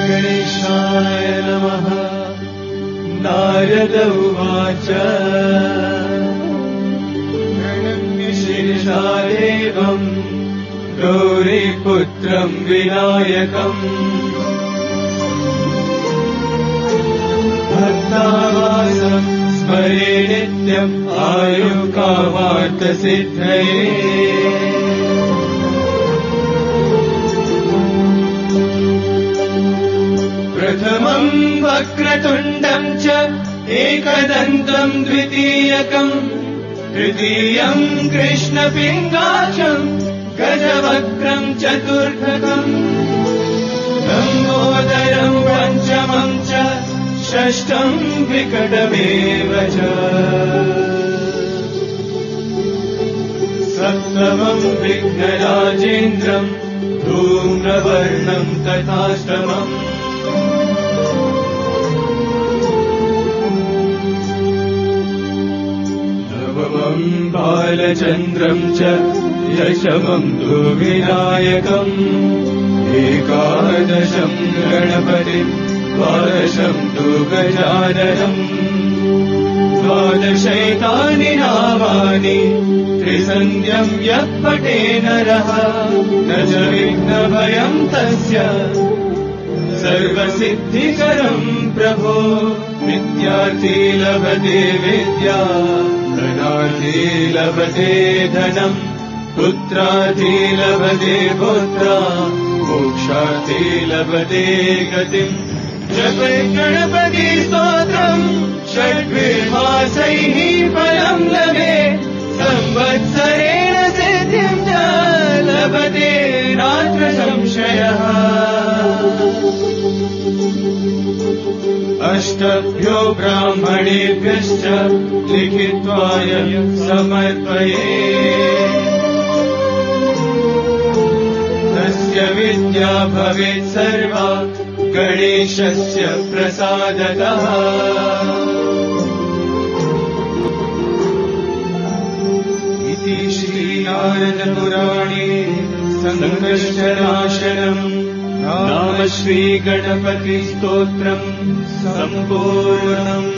गणेशाय नमः। नारद उवाच प्रणम्य शिरसा देवम् गौरीपुत्रम् विनायकम् भक्तावासम् स्मरे नित्यम् आयुकामार्थसिद्धये। प्रथमम् वक्रतुण्डम् च एकदन्तम् द्वितीयकम् तृतीयम् कृष्णपिङ्गाक्षम् गजवक्त्रम् चतुर्थकम् लम्बोदरम् पञ्चमम् च षष्ठम् विकटमेव च सप्तमम् विघ्नराजेन्द्रम् धूम्रवर्णम् तथाष्टमम् नवमम् बालचन्द्रम् च दशमम् तु विनायकम् एकादशम् गणपतिम् द्वादशम् तु गजाननम् द्वादशैतानि नामानि त्रिसन्ध्यम् यः पठे नरः न च विघ्नभयम् तस्य सर्वसिद्धिकरम् प्रभो। विद्यार्थी लभते विद्या धनार्थी लभते धनम् पुत्रार्थी लभते पुत्रा मोक्षार्थी लभते गतिम्। जपे गणपति स्तोत्रम् षड्विर्मासैः फलम् लभे संवत्सरेण सिद्धिम् च लभते नात्र संशयः। अष्टभ्यो ब्राह्मणेभ्यश्च लिखित्वाय समर्पये तस्य विद्या भवेत् सर्वा गणेशस्य प्रसादतः। इति श्रीनारदपुराणे सङ्कष्टनाशनम् नाम श्रीगणपतिस्तोत्रम् सम्पूर्णम्।